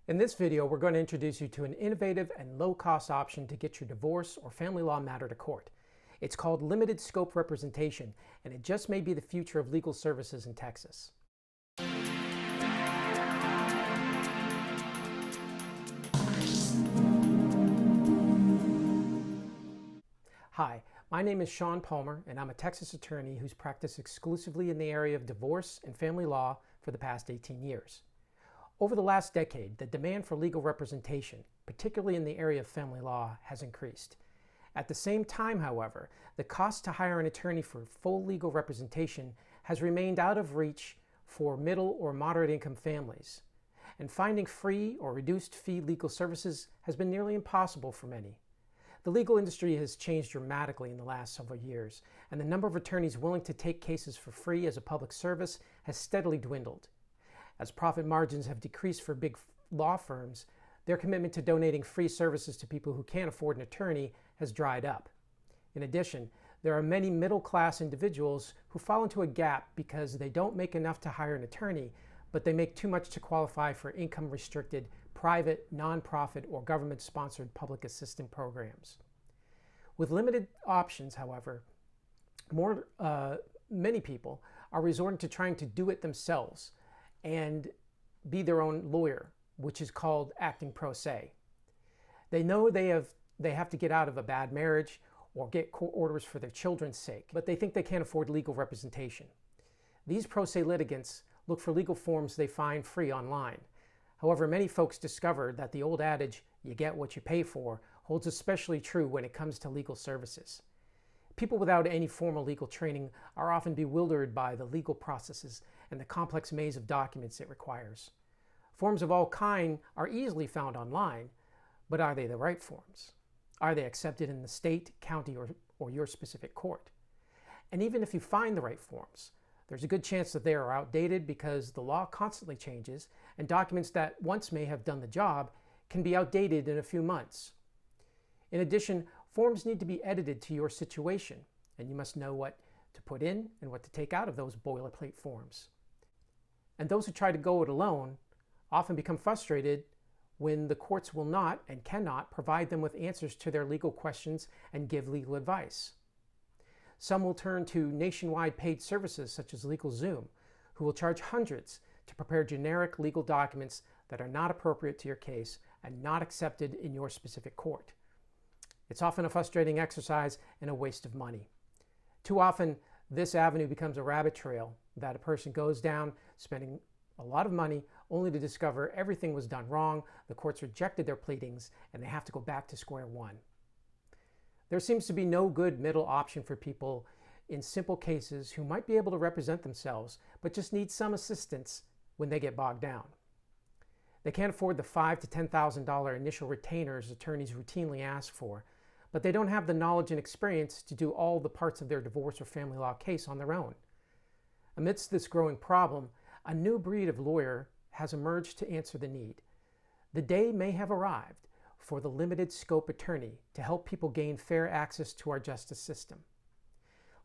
In this video, we're going to introduce you to an innovative and low-cost option to get your divorce or family law matter to court. It's called limited scope representation, and it just may be the future of legal services in Texas. Hi, my name is Sean Palmer, and I'm a Texas attorney who's practiced exclusively in the area of divorce and family law for the past 18 years. Over the last decade, the demand for legal representation, particularly in the area of family law, has increased. At the same time, however, the cost to hire an attorney for full legal representation has remained out of reach for middle or moderate income families. And finding free or reduced fee legal services has been nearly impossible for many. The legal industry has changed dramatically in the last several years, and the number of attorneys willing to take cases for free as a public service has steadily dwindled. As profit margins have decreased for big law firms, their commitment to donating free services to people who can't afford an attorney has dried up. In addition, there are many middle-class individuals who fall into a gap because they don't make enough to hire an attorney, but they make too much to qualify for income-restricted, private, nonprofit, or government-sponsored public assistance programs. With limited options, however, many people are resorting to trying to do it themselves and be their own lawyer, which is called acting pro se. They know they have to get out of a bad marriage or get court orders for their children's sake, but they think they can't afford legal representation. These pro se litigants look for legal forms they find free online. However, many folks discover that the old adage, you get what you pay for, holds especially true when it comes to legal services. People without any formal legal training are often bewildered by the legal processes and the complex maze of documents it requires. Forms of all kinds are easily found online, but are they the right forms? Are they accepted in the state, county, or your specific court? And even if you find the right forms, there's a good chance that they are outdated because the law constantly changes, and documents that once may have done the job can be outdated in a few months. In addition, forms need to be edited to your situation, and you must know what to put in and what to take out of those boilerplate forms. And those who try to go it alone often become frustrated when the courts will not and cannot provide them with answers to their legal questions and give legal advice. Some will turn to nationwide paid services such as LegalZoom, who will charge hundreds to prepare generic legal documents that are not appropriate to your case and not accepted in your specific court. It's often a frustrating exercise and a waste of money. Too often, this avenue becomes a rabbit trail that a person goes down, spending a lot of money only to discover everything was done wrong, the courts rejected their pleadings, and they have to go back to square one. There seems to be no good middle option for people in simple cases who might be able to represent themselves, but just need some assistance when they get bogged down. They can't afford the $5,000 to $10,000 initial retainers attorneys routinely ask for, but they don't have the knowledge and experience to do all the parts of their divorce or family law case on their own. Amidst this growing problem, a new breed of lawyer has emerged to answer the need. The day may have arrived for the limited scope attorney to help people gain fair access to our justice system.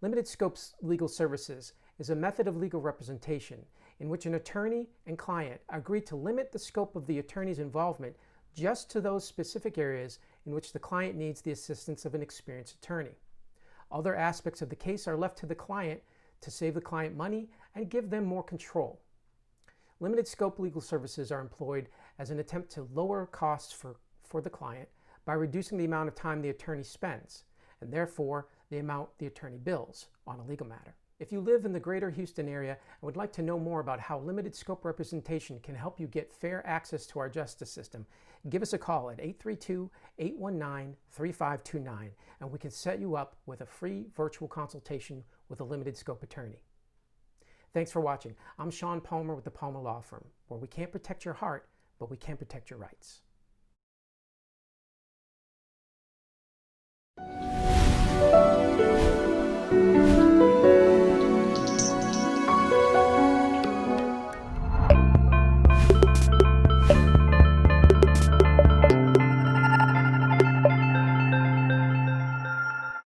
Limited scope legal services is a method of legal representation in which an attorney and client agree to limit the scope of the attorney's involvement just to those specific areas in which the client needs the assistance of an experienced attorney. Other aspects of the case are left to the client to save the client money and give them more control. Limited scope legal services are employed as an attempt to lower costs for the client by reducing the amount of time the attorney spends, and therefore the amount the attorney bills on a legal matter. If you live in the greater Houston area and would like to know more about how limited scope representation can help you get fair access to our justice system, give us a call at 832-819-3529 and we can set you up with a free virtual consultation with a limited scope attorney. Thanks for watching. I'm Sean Palmer with the Palmer Law Firm, where we can't protect your heart, but we can protect your rights.